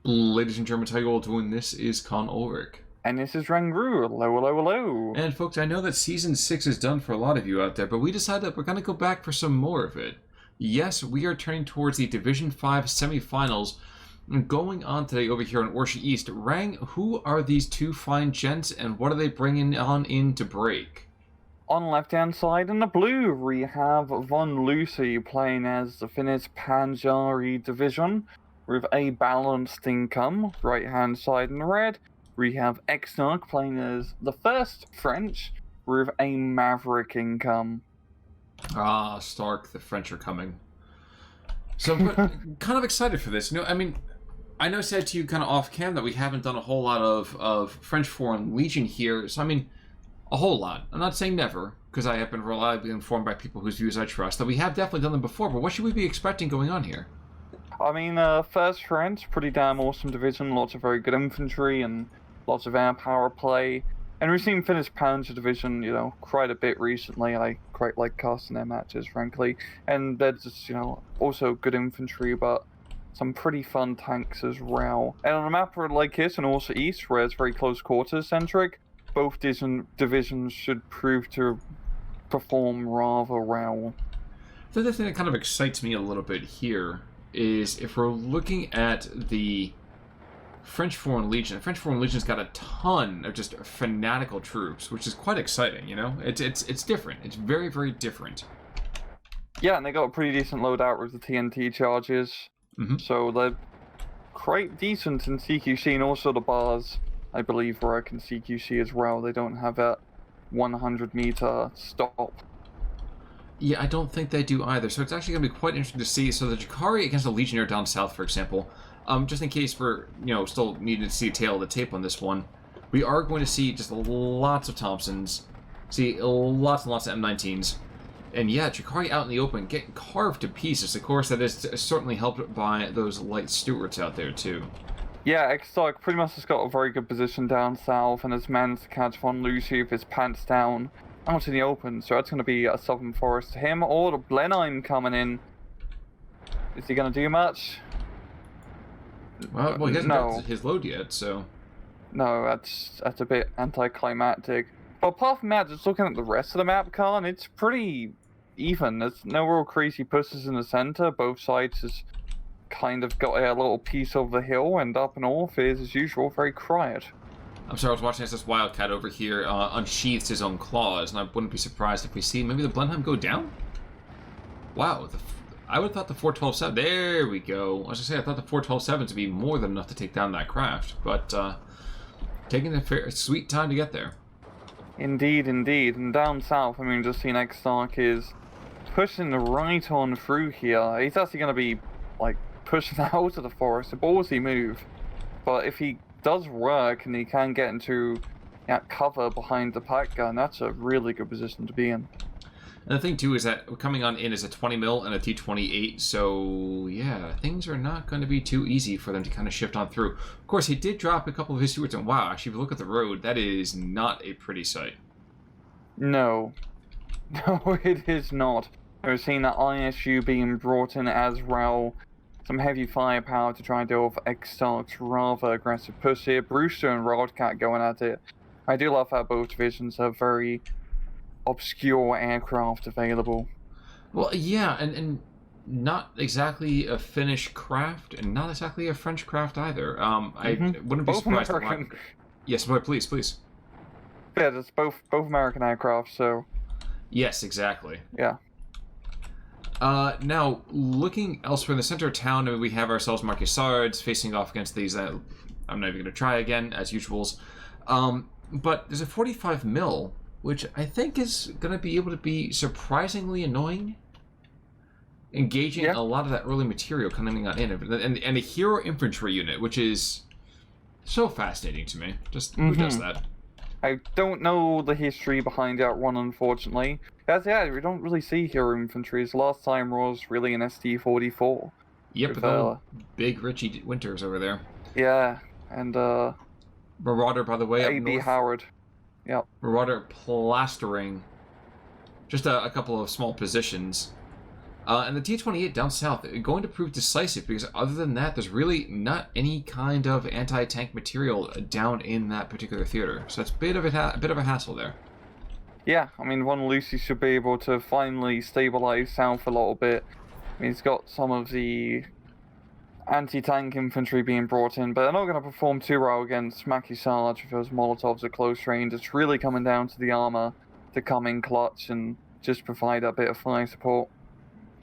Ladies and gentlemen, how you all doing? This is Con Ulrich. And this is Rangru. Hello, hello, hello. And folks, I know that Season 6 is done for a lot of you out there, but we decided that we're going to go back for some more of it. Yes, we are turning towards the Division 5 semifinals. Going on today over here on Orsha East. Rang, who are these two fine gents and what are they bringing on in to break? On left-hand side in the blue, we have Von Lucy playing as the Finnish Panssari division with a balanced income. Right-hand side in the red, we have xstark playing as the first French with a Maverick income. Ah, Stark, the French are coming. So I'm kind of excited for this. You know, I mean, I know I said to you kind of off-cam that we haven't done a whole lot of French Foreign Legion here. So, I mean, a whole lot. I'm not saying never, because I have been reliably informed by people whose views I trust, that we have definitely done them before, but what should we be expecting going on here? I mean, first French, pretty damn awesome division, lots of very good infantry and lots of air power play. And we've seen Finnish Panzer division, you know, quite a bit recently. I quite like casting their matches, frankly. And they're just, you know, also good infantry, but some pretty fun tanks as well. And on a map like this in Orsha East, where it's very close quarters centric, both divisions should prove to perform rather well. The other thing that kind of excites me a little bit here is if we're looking at the French Foreign Legion. The French Foreign Legion's got a ton of just fanatical troops, which is quite exciting, you know? It's different. It's very, very different. Yeah, and they got a pretty decent loadout with the TNT charges. So they're quite decent in CQC, and also the bars, I believe, work in CQC as well. They don't have that 100-meter stop. Yeah, I don't think they do either. So it's actually going to be quite interesting to see. So the Jakari against the Legionnaire down south, for example, just in case we're, you know, still needing to see a tail of the tape on this one, we are going to see just lots of Thompsons, see lots and lots of M19s. And yeah, Jakari out in the open, getting carved to pieces. Of course, that is certainly helped by those light Stuarts out there, too. Yeah, xstark pretty much has got a very good position down south and has managed to catch Von Lucy with his pants down out in the open. So that's going to be a Southern Forest to him. Or the Blenheim coming in. Is he going to do much? Well, he hasn't got his load yet, so... No, that's a bit anticlimactic. But apart from that, just looking at the rest of the map, Khan, it's pretty even. There's no real crazy pushes in the center. Both sides has kind of got a little piece of the hill, and up north is, as usual, very quiet. I'm sorry, I was watching this Wildcat over here unsheathes his own claws, and I wouldn't be surprised if we see maybe the Blenheim go down? Wow, I would have thought the 412-7... There we go. As I say, I thought the 412-7 to be more than enough to take down that craft, but taking a sweet time to get there. Indeed, indeed. And down south, I mean, just seeing xstark is pushing right on through here. He's actually going to be, like, pushing out of the forest. A ballsy move. But if he does work and he can get into cover behind the pack gun, that's a really good position to be in. And the thing, too, is that coming on in is a 20 mil and a T28, so, yeah, things are not going to be too easy for them to kind of shift on through. Of course, he did drop a couple of his Stuarts, and wow, actually, if you look at the road, that is not a pretty sight. No. No, it is not. We've seen that ISU being brought in as well. Some heavy firepower to try and deal with xstark's rather aggressive push here. Brewster and Wildcat going at it. I do love how both divisions are very obscure aircraft available. Well, yeah, and not exactly a Finnish craft, and not exactly a French craft either. I wouldn't be both surprised. American. Yes, but please, please. Yeah, it's both American aircraft, so... Yes, exactly. Yeah. Now, looking elsewhere in the center of town, I mean, we have ourselves Marquis Sards facing off against these, I'm not even going to try again, as usuals. But there's a 45 mil, which I think is going to be able to be surprisingly annoying, engaging a lot of that early material coming on in, and a hero infantry unit, which is so fascinating to me. Just who does that? I don't know the history behind that one, unfortunately. As yeah, we don't really see hero infantry. The last time was really an SD-44. Yep, with big Richie Winters over there. Yeah, and Marauder, by the way, A.B. Howard. Yep. Marauder plastering just a couple of small positions. And the T-28 down south are going to prove decisive because other than that, there's really not any kind of anti-tank material down in that particular theater. So it's a bit of a hassle there. Yeah, I mean, Von Lucy should be able to finally stabilize south a little bit. I mean, he's got some of the anti-tank infantry being brought in, but they're not going to perform too well against Mackey Sarge with those Molotovs at close range. It's really coming down to the armor to come in clutch and just provide a bit of fire support.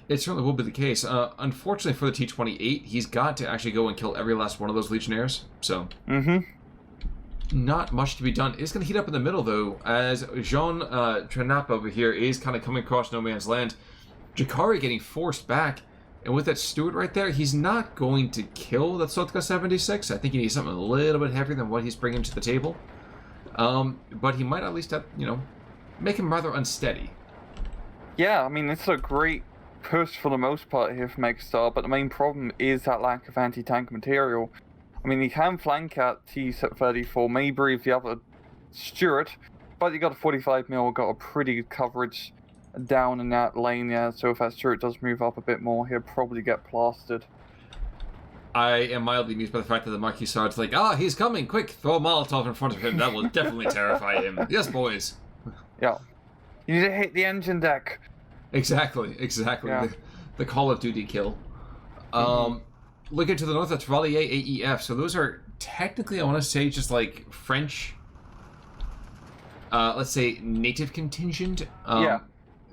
It certainly will be the case. Unfortunately for the T-28, he's got to actually go and kill every last one of those Legionnaires, so... Not much to be done. It's going to heat up in the middle, though, as Jean Trenap over here is kind of coming across no man's land. Jakari getting forced back, and with that Stewart right there, he's not going to kill that Sotka 76. I think he needs something a little bit heavier than what he's bringing to the table. But he might at least have, make him rather unsteady. Yeah, I mean, it's a great push for the most part here from X-Star, but the main problem is that lack of anti-tank material. I mean, he can flank at T-34, maybe if the other Stuart, but you got a 45mm, got a pretty good coverage down in that lane, yeah, so if that Stuart does move up a bit more, he'll probably get plastered. I am mildly amused by the fact that the Marquis Sard's like, he's coming, quick, throw a Molotov in front of him, that will definitely terrify him. Yes, boys. Yeah. You need to hit the engine deck. Exactly. Yeah. The Call of Duty kill. Looking to the north, that's Rallier AEF. So those are technically, I want to say, just like French, let's say, native contingent. Yeah.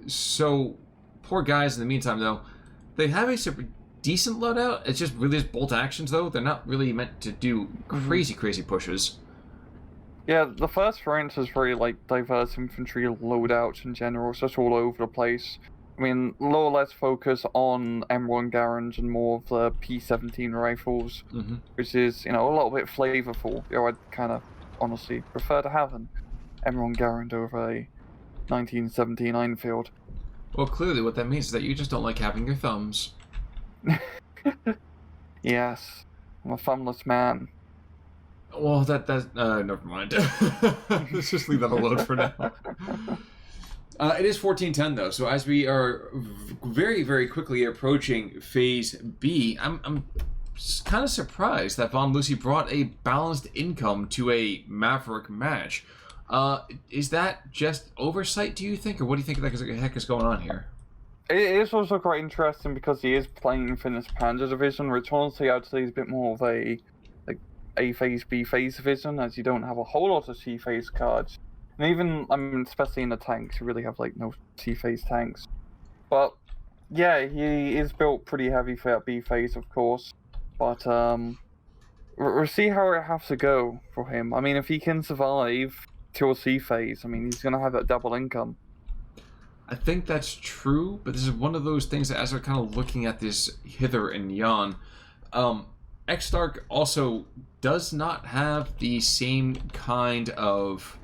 So, poor guys in the meantime, though. They have a super decent loadout. It's just really just bolt actions, though. They're not really meant to do crazy pushes. Yeah, the first French is very, diverse infantry loadouts in general. It's just all over the place. I mean, a little less focus on M1 Garand and more of the P17 rifles, which is, a little bit flavorful. I'd kind of honestly prefer to have an M1 Garand over a 1979 field. Well, clearly what that means is that you just don't like having your thumbs. Yes, I'm a thumbless man. Well, never mind. Let's just leave that alone for now. It is 14:10 though, so as we are very, very quickly approaching Phase B, I'm kind of surprised that Von Lucy brought a balanced income to a Maverick match. Is that just oversight, do you think, or what do you think the heck is going on here? It is also quite interesting because he is playing Finnish Panzer Division, which honestly I'd say is a bit more of a phase, B phase division, as you don't have a whole lot of C phase cards. And even, especially in the tanks, you really have, no C-phase tanks. But, yeah, he is built pretty heavy for that B-phase, of course. But, we'll see how it has to go for him. I mean, if he can survive till C-phase, he's going to have that double income. I think that's true, but this is one of those things that as we're kind of looking at this hither and yon, xstark also does not have the same kind of,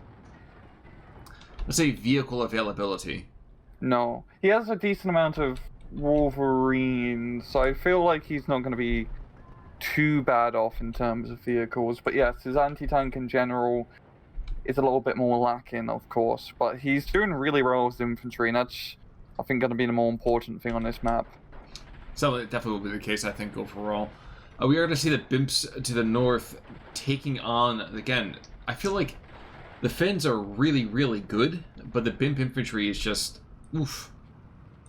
let's say, vehicle availability. No. He has a decent amount of Wolverine, so I feel like he's not going to be too bad off in terms of vehicles. But yes, his anti-tank in general is a little bit more lacking, of course. But he's doing really well as infantry, and that's, I think, going to be the more important thing on this map. So it definitely will be the case, I think, overall. We are going to see the Bimps to the north taking on, again, I feel like the Finns are really, really good, but the Bimp infantry is just,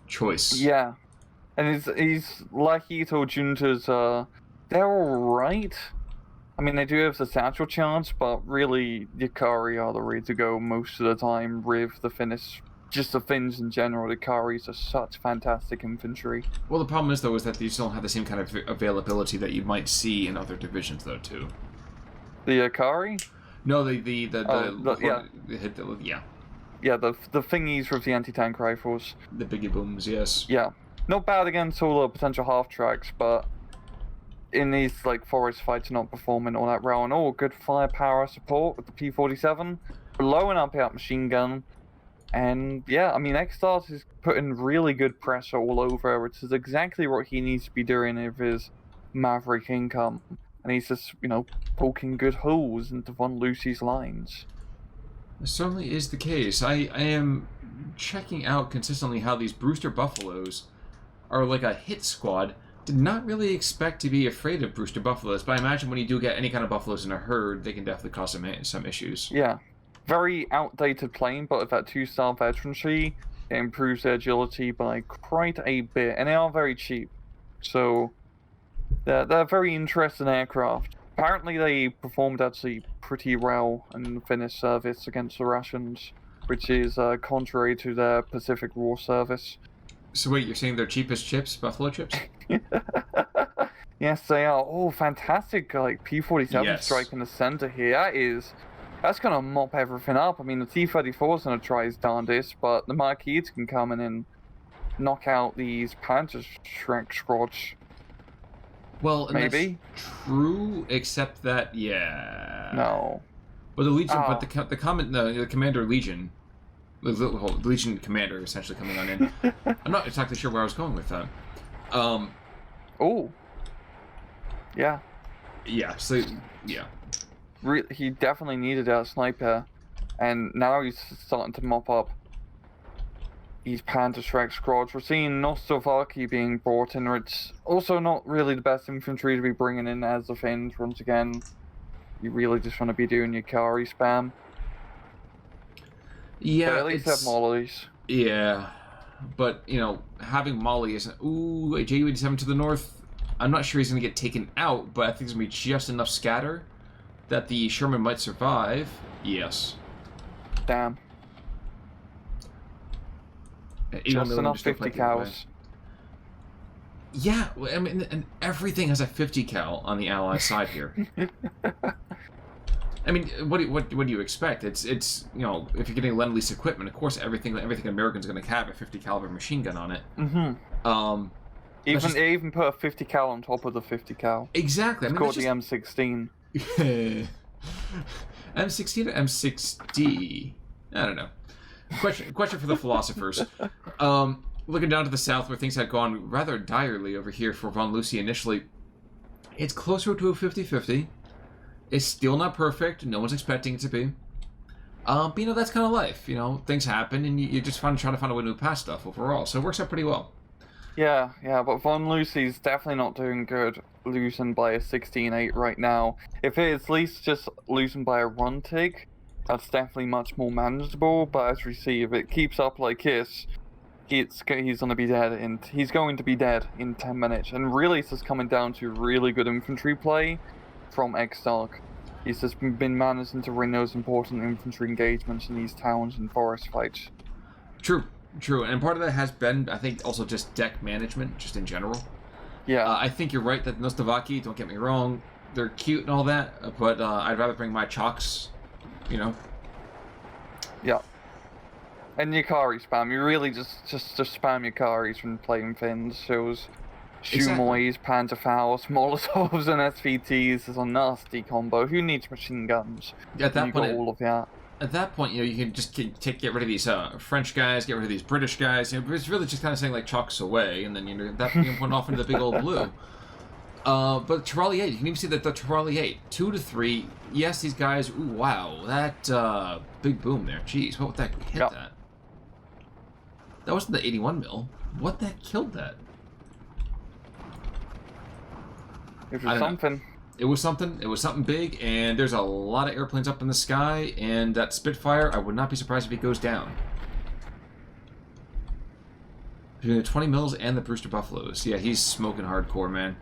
choice. Yeah. And he's Lahito Juntas, they're alright. They do have the satchel charge, but really, Yakari are the way to go most of the time with the Finnish. Just the Finns in general, the Yakaris are such fantastic infantry. Well, the problem is, though, is that these don't have the same kind of availability that you might see in other divisions, though, too. The Yakari? No, yeah. Yeah, the thingies with the anti-tank rifles. The biggie booms, yes. Yeah. Not bad against all the potential half-tracks, but in these, forest fights, not performing all that well. And all good firepower support with the P-47. Blowing up that machine gun. And, yeah, X-Stars is putting really good pressure all over, which is exactly what he needs to be doing with his Maverick income. And he's just, poking good holes into Von Lucy's lines. It certainly is the case. I am checking out consistently how these Brewster Buffaloes are like a hit squad, did not really expect to be afraid of Brewster buffaloes. But I imagine when you do get any kind of buffaloes in a herd, they can definitely cause some issues. Yeah. Very outdated plane, but with that 2-star veterancy, it improves their agility by quite a bit, and they are very cheap. So they're very interesting aircraft. Apparently they performed actually pretty well in the Finnish service against the Russians, which is contrary to their Pacific War service. So wait, you're saying they're cheapest chips, buffalo chips? Yes, they are. Oh, fantastic! Like P-47 strike in the center here. That's gonna mop everything up. I mean, the T-34 is gonna try his darndest, but the Marquis can come in and knock out these Panzer squads. Well, maybe that's true, except that no. Well, the Legion, but the Commander Legion, the Legion Commander essentially coming on in. I'm not exactly sure where I was going with that. Oh. Yeah. Yeah. So yeah. He definitely needed a sniper, and now he's starting to mop up these Panzer squads. We're seeing Nostovaki being brought in, it's also not really the best infantry to be bringing in as the Finns. Once again, you really just want to be doing your Kari spam. Yeah, but at least have mollies. Yeah, but you know, having Molly isn't. Ooh, a Ju-87 to the north. I'm not sure he's going to get taken out, but I think there's going to be just enough scatter that the Sherman might survive. Yes. Damn. Just enough 50 cals. Yeah, I mean, and everything has a 50 cal on the Allied side here. I mean, what do you expect? It's you know, if you're getting Lend-Lease equipment, of course everything American's going to have a 50 caliber machine gun on it. Mm-hmm. They even put a 50 cal on top of the 50 cal. Exactly. It's called the M16. M16 or M6D? I don't know. Question for the philosophers. Looking down to the south where things had gone rather direly over here for Von Lucy initially, it's closer to a 50-50. It's still not perfect. No one's expecting it to be. But you know, that's kind of life. You know, things happen and you just trying to find a way to move past stuff overall. So it works out pretty well. Yeah, but Von Lucy's definitely not doing good losing by a 16-8 right now. If it is at least just losing by a run tick, that's definitely much more manageable, but as we see, if it keeps up like this, he's going to be dead in 10 minutes. And really, it's just coming down to really good infantry play from xstark. He's just been managing to win those important infantry engagements in these towns and forest fights. True, and part of that has been, I think, also just deck management, just in general. Yeah. I think you're right that Nostovaki, don't get me wrong, they're cute and all that, but I'd rather bring my chalks. You know. Yeah. And your Kari spam. You really just spam your Karis when playing Finns. Shows Shumois, Panzerfaust, Molotovs, and SVTs is a nasty combo. Who needs machine guns? At that point, all of that. At that point, you know, you can just get rid of these French guys, get rid of these British guys. You know, it's really just kind of saying like chalks away, and then you know that being put off into the big old blue. But Tirali 8, you can even see that the Tirali 8, 2 to 3. Yes, these guys. Ooh, wow, that big boom there. Jeez, what would that hit that? That wasn't the 81 mil. What that killed that? It was something. It was something. It was something big, and there's a lot of airplanes up in the sky, and that Spitfire, I would not be surprised if it goes down. Between the 20 mils and the Brewster Buffaloes. Yeah, he's smoking hardcore, man.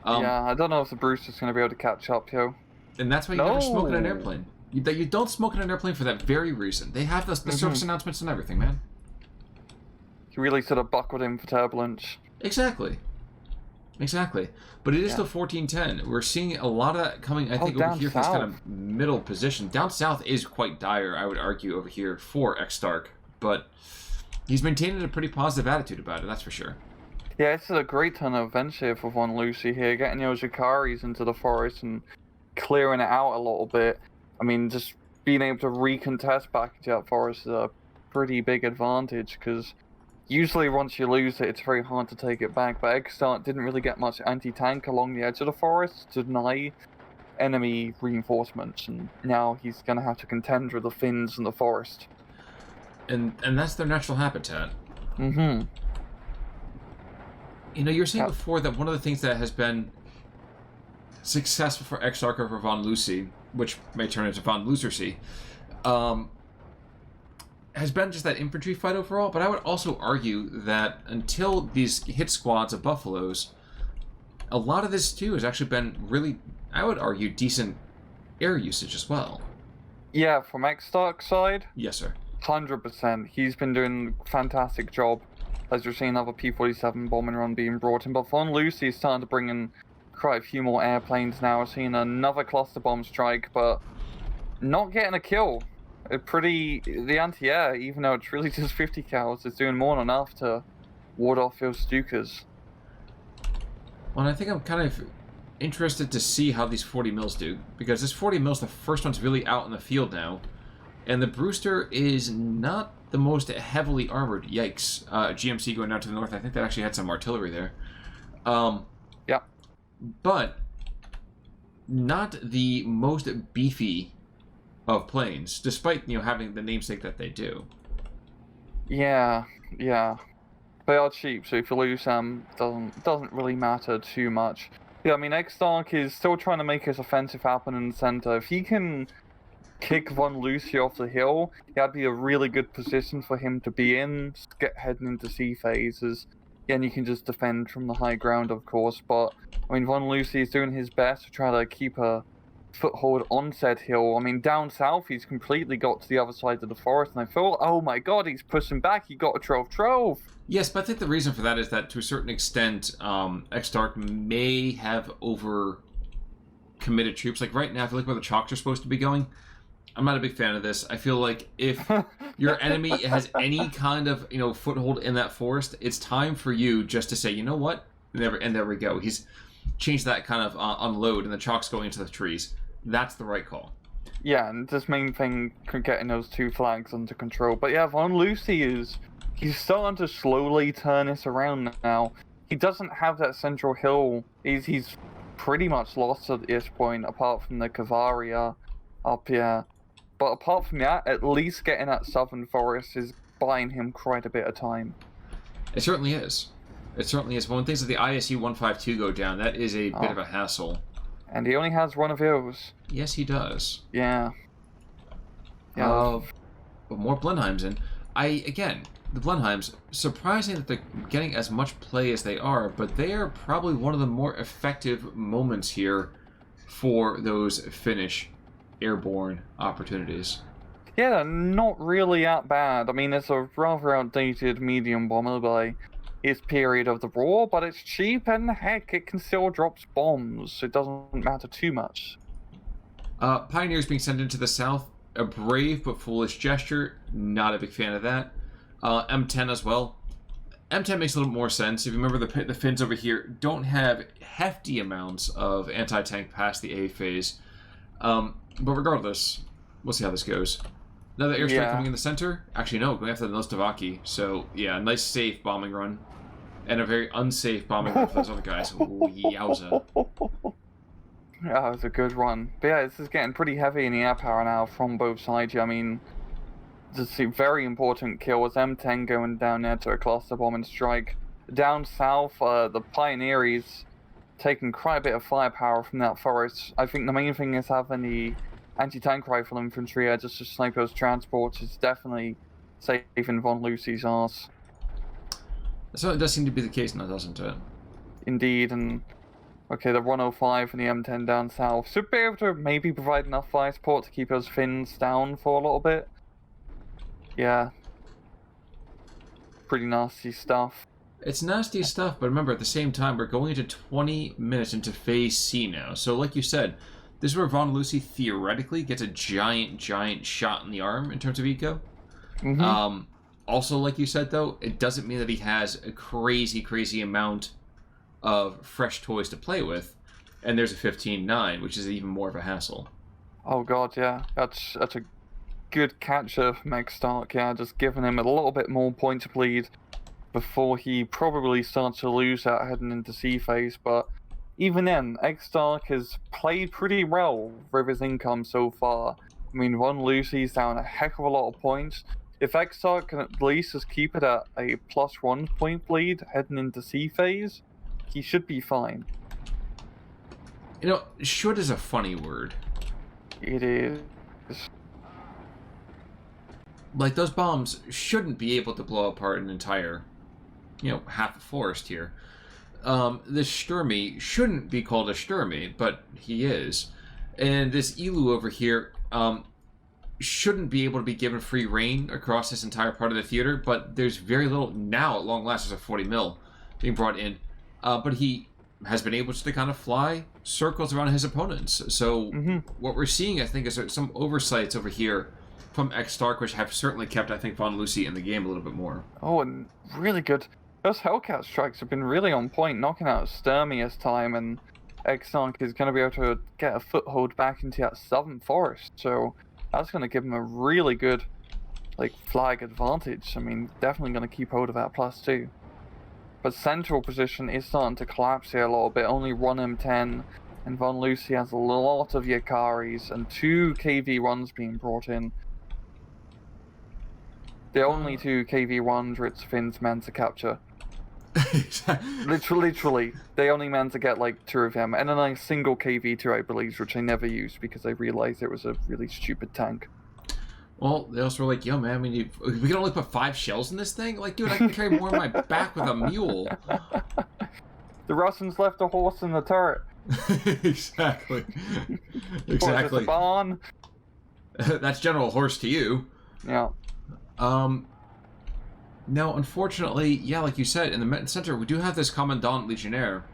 Yeah, I don't know if the Brewster's going to be able to catch up, yo. And that's why you never smoke in an airplane. You don't smoke in an airplane for that very reason. They have the service announcements and everything, man. You really sort of buckled in for turbulence. Exactly. But it is still 14-10. We're seeing a lot of that coming, I think, over here from this kind of middle position. Down south is quite dire, I would argue, over here for xstark. But he's maintaining a pretty positive attitude about it, that's for sure. Yeah, it's a great ton of events here for Von Lucy here, getting those Yakaris into the forest and clearing it out a little bit. I mean, just being able to recontest back into that forest is a pretty big advantage, because usually once you lose it, it's very hard to take it back, but xstark didn't really get much anti-tank along the edge of the forest to deny enemy reinforcements, and now he's going to have to contend with the Finns in the forest. And that's their natural habitat. You know, you were saying before that one of the things that has been successful for xstark over Von Lucy, which may turn into Von Losercy, has been just that infantry fight overall. But I would also argue that until these hit squads of Buffaloes, a lot of this too has actually been really, I would argue, decent air usage as well. Yeah, from xstark side? Yes, sir. 100%. He's been doing a fantastic job. As you're seeing other P-47 bombing run being brought in. But Von Lucy is starting to bring in quite a few more airplanes now. We're seeing another cluster bomb strike, but not getting a kill. The anti-air, even though it's really just 50 cals, is doing more than enough to ward off those Stukas. Well, and I think I'm kind of interested to see how these 40 mils do, because this 40 mils, the first one's really out in the field now, and the Brewster is not the most heavily armored. Yikes. GMC going down to the north. I think that actually had some artillery there. Yeah. But not the most beefy of planes, despite, you know, having the namesake that they do. Yeah. They are cheap, so if you lose them, doesn't really matter too much. Yeah, I mean, xstark is still trying to make his offensive happen in the center. If he can kick Von Lucy off the hill, that'd be a really good position for him to be in, heading into C phases. And you can just defend from the high ground, of course, but, I mean, Von Lucy is doing his best to try to keep a foothold on said hill. I mean, down south, he's completely got to the other side of the forest, and I feel, oh my god, he's pushing back, he got a trove. Yes, but I think the reason for that is that, to a certain extent, xstark may have over-committed troops. Like, right now, I feel like where the chalks are supposed to be going, I'm not a big fan of this. I feel like if your enemy has any kind of, you know, foothold in that forest, it's time for you just to say, you know what? And there we go. He's changed that kind of unload, and the chalk's going into the trees. That's the right call. Yeah, and this main thing, getting those two flags under control. But yeah, Von Lucy he's starting to slowly turn this around now. He doesn't have that central hill. He's pretty much lost at this point, apart from the Cavaria up here. But apart from that, at least getting that southern forest is buying him quite a bit of time. It certainly is. It certainly is. But when things like the ISU 152 go down, that is a bit of a hassle. And he only has one of those. Yes, he does. Yeah. But more Blenheims in. The Blenheims, surprising that they're getting as much play as they are, but they are probably one of the more effective moments here for those Finnish airborne opportunities. Yeah, not really that bad. I mean, it's a rather outdated medium bomber by its period of the war, but it's cheap and heck, it can still drop bombs. It doesn't matter too much. Pioneers being sent into the south, a brave but foolish gesture. Not a big fan of that. M10 as well. M10 makes a little more sense. If you remember, the Finns over here don't have hefty amounts of anti-tank past the A phase. But regardless, we'll see how this goes. Another airstrike coming in the center. Actually, no, going after the Nostovaki. So, yeah, nice safe bombing run. And a very unsafe bombing run for those other guys. Ooh, yowza. Yeah, that was a good run. But yeah, this is getting pretty heavy in the air power now from both sides. I mean, just a very important kill was M10 going down there to a cluster bombing strike. Down south, the Pioneers taking quite a bit of firepower from that forest. I think the main thing is having the anti-tank rifle infantry just to snipe those transports is definitely saving Von Lucy's arse. So it does seem to be the case now, doesn't it? Indeed, and okay, the 105 and the M10 down south should be able to maybe provide enough fire support to keep those Finns down for a little bit. Yeah. Pretty nasty stuff. It's nasty stuff, but remember, at the same time, we're going into 20 minutes into Phase C now. So, like you said, this is where Von Lucy theoretically gets a giant shot in the arm in terms of eco. Mm-hmm. Also, like you said, though, it doesn't mean that he has a crazy amount of fresh toys to play with. And there's a 15-9, which is even more of a hassle. Oh god, yeah. That's a good catcher from xstark, yeah. Just giving him a little bit more point to bleed before he probably starts to lose that heading into C phase, but even then, xstark has played pretty well with his income so far. I mean, Von Lucy's down a heck of a lot of points. If xstark can at least just keep it at a +1 point bleed heading into C phase, he should be fine. You know, should is a funny word. It is. Like, those bombs shouldn't be able to blow apart an entire, you know, half a forest here. This Sturmy shouldn't be called a Sturmy, but he is. And this Elu over here shouldn't be able to be given free reign across this entire part of the theater, but there's very little, now at long last there's a 40 mil being brought in. But he has been able to kind of fly circles around his opponents. So what we're seeing, I think, is some oversights over here from xstark, which have certainly kept, I think, Von Lucy in the game a little bit more. Oh, and really good. Those Hellcat strikes have been really on point, knocking out Sturmy this time, and xstark is going to be able to get a foothold back into that southern forest. So that's going to give him a really good, like, flag advantage. I mean, definitely going to keep hold of that +2. But central position is starting to collapse here a little bit. Only one M10, and Von Lucy has a lot of Yakaris and 2 KV-1s being brought in. The only 2 KV-1s Ritz Finn's meant to capture. Literally, they only meant to get like 2 of them, and then a single KV-2, I believe, which I never used because I realized it was a really stupid tank. Well, they also were like, yo, man, we can only put 5 shells in this thing? Like, dude, I can carry more on my back with a mule. The Russians left a horse in the turret. Exactly. Exactly. A barn. That's General Horse to you. Yeah. Now, unfortunately, yeah, like you said, in the center, we do have this Commandant Legionnaire,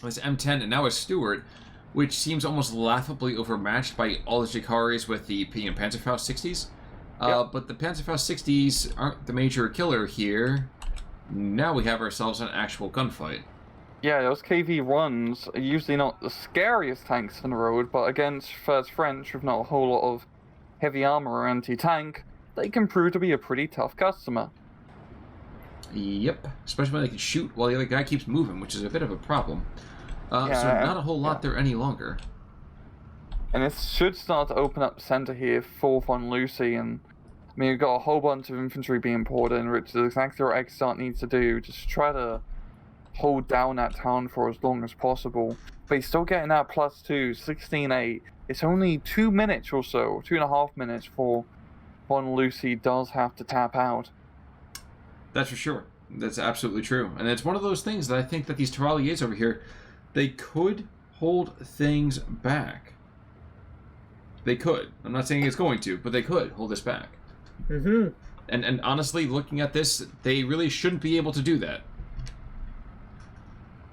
this M10, and now a Stewart, which seems almost laughably overmatched by all the Jakaris with the Panzerfaust 60s. Yep. But the Panzerfaust 60s aren't the major killer here. Now we have ourselves an actual gunfight. Yeah, those KV-1s are usually not the scariest tanks on the road, but against First French with not a whole lot of heavy armor or anti-tank, they can prove to be a pretty tough customer. Yep, especially when they can shoot while the other guy keeps moving, which is a bit of a problem. So not a whole lot there any longer. And it should start to open up center here for Von Lucy, and I mean, you've got a whole bunch of infantry being poured in, which is exactly what xstark needs to do. Just try to hold down that town for as long as possible. But he's still getting that +2, 16-8. It's only 2 minutes or so, 2.5 minutes before Von Lucy does have to tap out. That's for sure. That's absolutely true. And it's one of those things that I think that these Tirailleurs over here, they could hold things back. They could. I'm not saying it's going to, but they could hold this back. Mm-hmm. And honestly, looking at this, they really shouldn't be able to do that.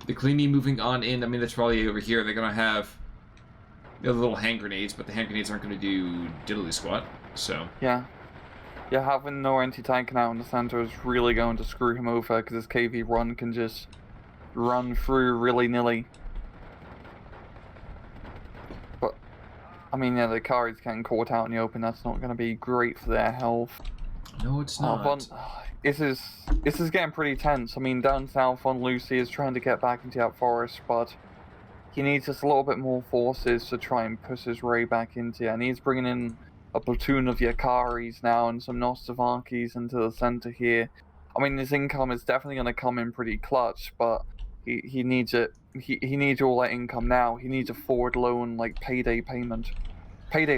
The Kleenie moving on in, I mean, the Tirailleurs over here, they're going to have the little hand grenades, but the hand grenades aren't going to do diddly squat, so... Yeah. Yeah, having no anti-tank now in the center is really going to screw him over, because his KV-1 can just run through willy-nilly. But, I mean, yeah, the Karis getting caught out in the open, that's not going to be great for their health. No, it's not. This is getting pretty tense. I mean, down south, Von Lucy is trying to get back into that forest, but he needs just a little bit more forces to try and push his way back into it. And he's bringing in a platoon of Yakaris now and some Nostovakis into the center here. I mean, his income is definitely going to come in pretty clutch, but he needs it. He needs all that income now. He needs a forward loan, like payday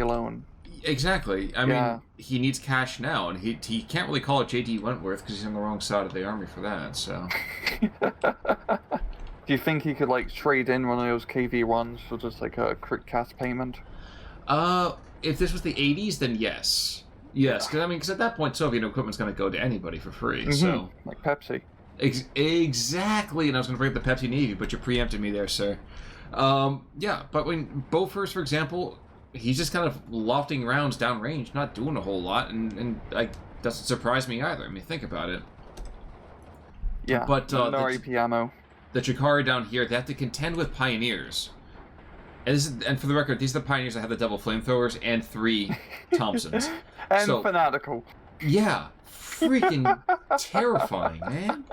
loan. Exactly. I mean, he needs cash now, and he can't really call it J.D. Wentworth because he's on the wrong side of the army for that, so... Do you think he could, like, trade in one of those KV-1s for just, like, a quick cash payment? If this was the 80s, then yes. Yes, because at that point, Soviet equipment's going to go to anybody for free, so... Like Pepsi. Exactly, and I was going to bring up the Pepsi Navy, but you preempted me there, sir. Yeah, but when Bofors, for example, he's just kind of lofting rounds downrange, not doing a whole lot, and doesn't surprise me either. I mean, think about it. Yeah, but no AP ammo. The Chikari down here, they have to contend with Pioneers. And for the record, these are the Pioneers that have the double flamethrowers and 3 Thompsons. And fanatical. Yeah, freaking terrifying, man.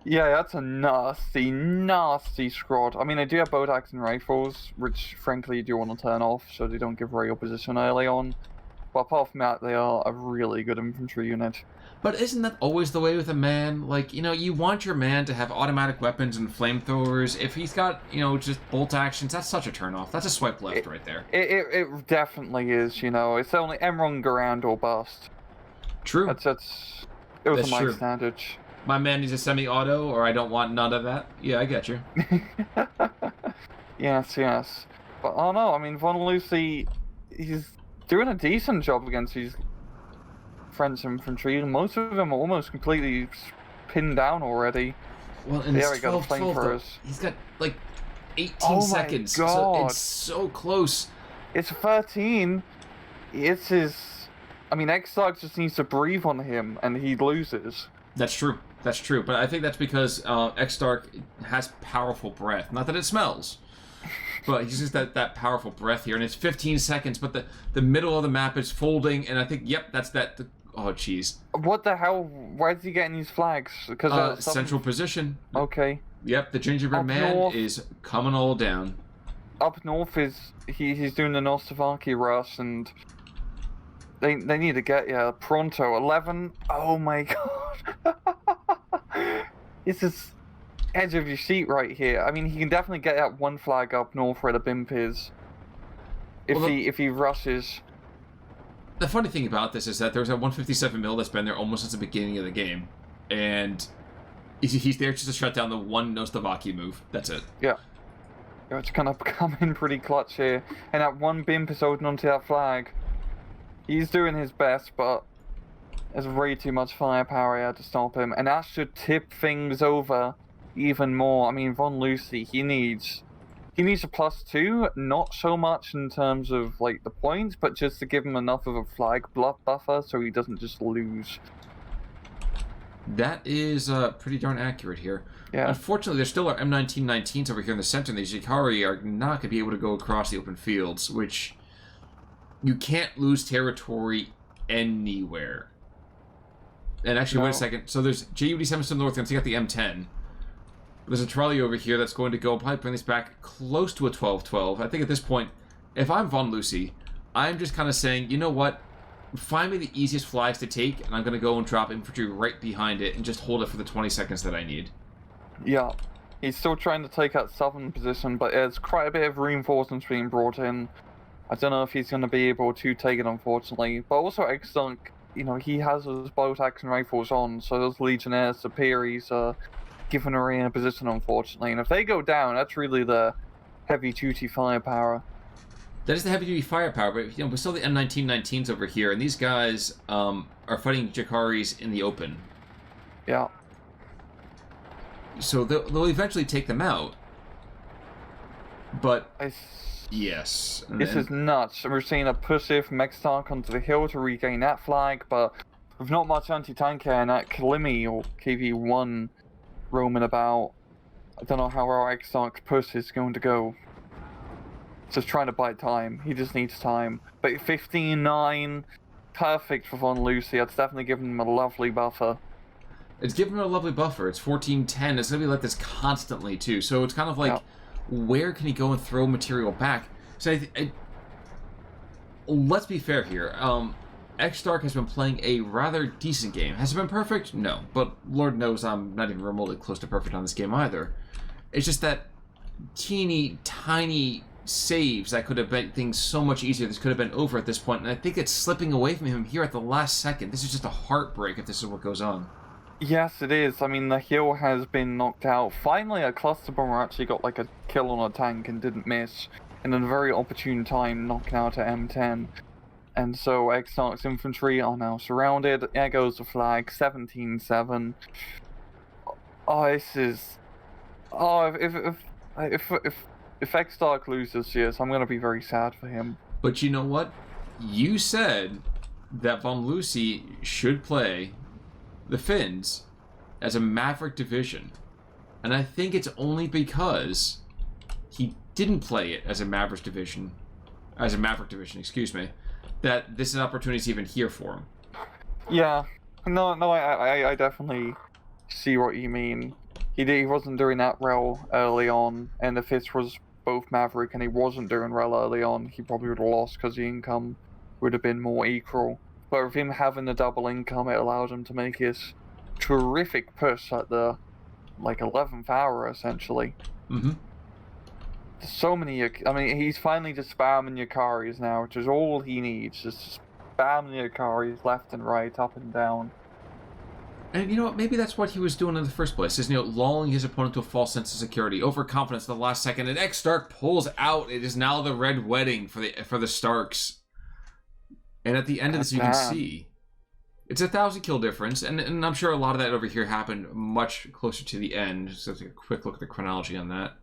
Yeah, that's a nasty, nasty squad. I mean, they do have boat axe and rifles, which frankly you do want to turn off so they don't give away your position early on. But apart from that, they are a really good infantry unit. But isn't that always the way with a man? Like, you want your man to have automatic weapons and flamethrowers. If he's got, just bolt actions, that's such a turnoff. That's a swipe left right there. It definitely is, It's only Emron Garand or bust. True. Those are my standards. My man needs a semi-auto, or I don't want none of that. Yeah, I get you. Yes. But, oh no, I mean, Von Lucy, he's doing a decent job against these French infantry. Most of them are almost completely pinned down already. Well, and there it's we go, 12, flamethrowers. He's got, 18 seconds. God. So it's so close. It's 13. It's his... I mean, xstark just needs to breathe on him, and he loses. That's true. But I think that's because xstark has powerful breath. Not that it smells, but he's just that powerful breath here. And it's 15 seconds, but the middle of the map is folding, and I think, yep, that's that. Oh, jeez. What the hell? Why is he getting these flags? Because central position. Okay. Yep, the gingerbread man is coming all down. Up north he's doing the Nostovaki rush, and they need to get pronto. 11. Oh my god. This is edge of your seat right here. I mean, he can definitely get that one flag up north where the bimp is. If he rushes. The funny thing about this is that there's a 157 mil that's been there almost since the beginning of the game, and he's there just to shut down the one Nostovaki move. That's it. Yeah. It's gonna come in pretty clutch here, and that one bimp is holding onto that flag. He's doing his best, but there's way too much firepower here to stop him, and that should tip things over even more. I mean, Von Lucy, he needs a +2, not so much in terms of the points, but just to give him enough of a flag buffer so he doesn't just lose. That is pretty darn accurate here. Yeah. Unfortunately, there still are M1919s over here in the center, and these Jikari are not going to be able to go across the open fields, which you can't lose territory anywhere. And actually, wait a second. So there's JUD7 to the north, and so you got the M10. There's a trolley over here that's going to go probably bring this back close to a 12-12. I think at this point, if I'm Von Lucy, I'm just kind of saying, you know what? Find me the easiest flags to take, and I'm going to go and drop infantry right behind it and just hold it for the 20 seconds that I need. Yeah. He's still trying to take that southern position, but there's quite a bit of reinforcements being brought in. I don't know if he's going to be able to take it, unfortunately. But also, xstark, he has those bolt action rifles on, so those Legionnaires, Superiors are given her in a position, unfortunately. And if they go down, that's really the heavy-duty firepower. That is the heavy-duty firepower, but we're still the M1919s over here, and these guys are fighting Jikaris in the open. Yeah. So they'll eventually take them out. But yes, this is nuts. We're seeing a push here from xstark onto the hill to regain that flag, but with not much anti-tank here and that Kalimi or KV-1 roaming about, I don't know how our xstark's push is going to go. Just trying to buy time. He just needs time. But 15-9, perfect for Von Lucy. That's definitely given him a lovely buffer. It's given him a lovely buffer. It's 14-10. It's going to be like this constantly, too. So it's kind of like, where can he go and throw material back? So let's be fair here. xstark has been playing a rather decent game. Has it been perfect? No. But Lord knows I'm not even remotely close to perfect on this game either. It's just that teeny, tiny saves that could have made things so much easier. This could have been over at this point, and I think it's slipping away from him here at the last second. This is just a heartbreak if this is what goes on. Yes, it is. I mean, the hill has been knocked out. Finally, a cluster bomber actually got a kill on a tank and didn't miss. In a very opportune time, knocking out at M10. And so, xstark's infantry are now surrounded. There goes the flag, 17-7. Oh, this is... Oh, if xstark loses, yes, I'm going to be very sad for him. But you know what? You said that Von Lucy should play the Finns as a Maverick division. And I think it's only because he didn't play it as a Maverick division, excuse me, that this opportunity is even here for him. Yeah. No, I definitely see what you mean. He wasn't doing that well early on, and if this was both Maverick and he wasn't doing well early on, he probably would have lost because the income would have been more equal. But with him having the double income, it allowed him to make his terrific push at the 11th hour essentially. Mm-hmm. So many. I mean, he's finally just spamming Yakaris now, which is all he needs. Just spamming Yakaris left and right, up and down. And you know what? Maybe that's what he was doing in the first place. Is lulling his opponent to a false sense of security, overconfidence in the last second, and xstark pulls out. It is now the red wedding for the Starks. And at the end of this, you can see it's 1,000 kill difference, and I'm sure a lot of that over here happened much closer to the end. Just take a quick look at the chronology on that.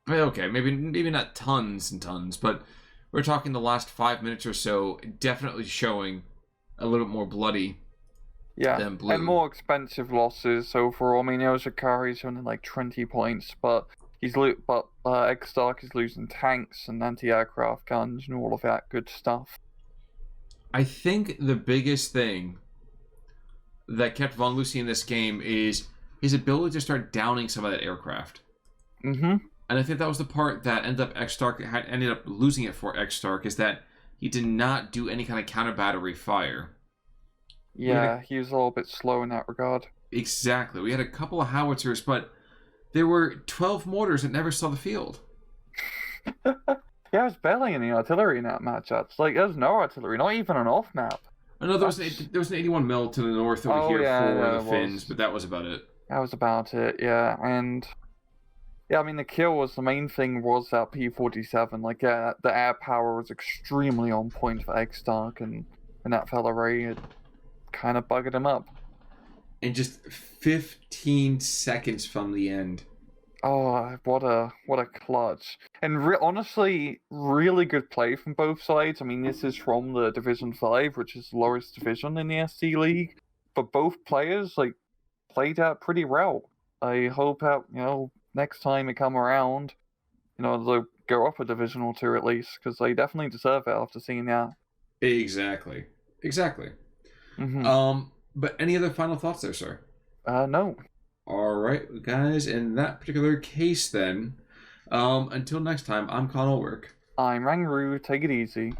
Okay, maybe not tons and tons, but we're talking the last 5 minutes or so, definitely showing a little bit more bloody. Yeah, than blue. And more expensive losses overall. I mean, Zakari's only 20 points, but xstark is losing tanks and anti-aircraft guns and all of that good stuff. I think the biggest thing that kept Von Lucy in this game is his ability to start downing some of that aircraft. Mm-hmm. And I think that was the part that ended up losing it for xstark, is that he did not do any kind of counter battery fire. Yeah, he was a little bit slow in that regard. Exactly. We had a couple of howitzers, but there were 12 mortars that never saw the field. Yeah, there's barely any artillery in that match. There's no artillery, not even an off map. I know there was an 81 mil to the north over here for the Finns, but that was about it. That was about it, yeah. And yeah, I mean, the kill was the main thing, was that P-47. The air power was extremely on point for xstark, and that fella Ray, it kind of buggered him up. In just 15 seconds from the end. Oh, what a clutch. And honestly, really good play from both sides. I mean, this is from the Division 5, which is the lowest division in the SC League. But both players, played out pretty well. I hope that, next time they come around, they'll go up a division or two at least, because they definitely deserve it after seeing that. Exactly. Mm-hmm. But any other final thoughts there, sir? No. All right, guys. In that particular case, then, until next time, I'm Con Ulrich. I'm Rangru. Take it easy.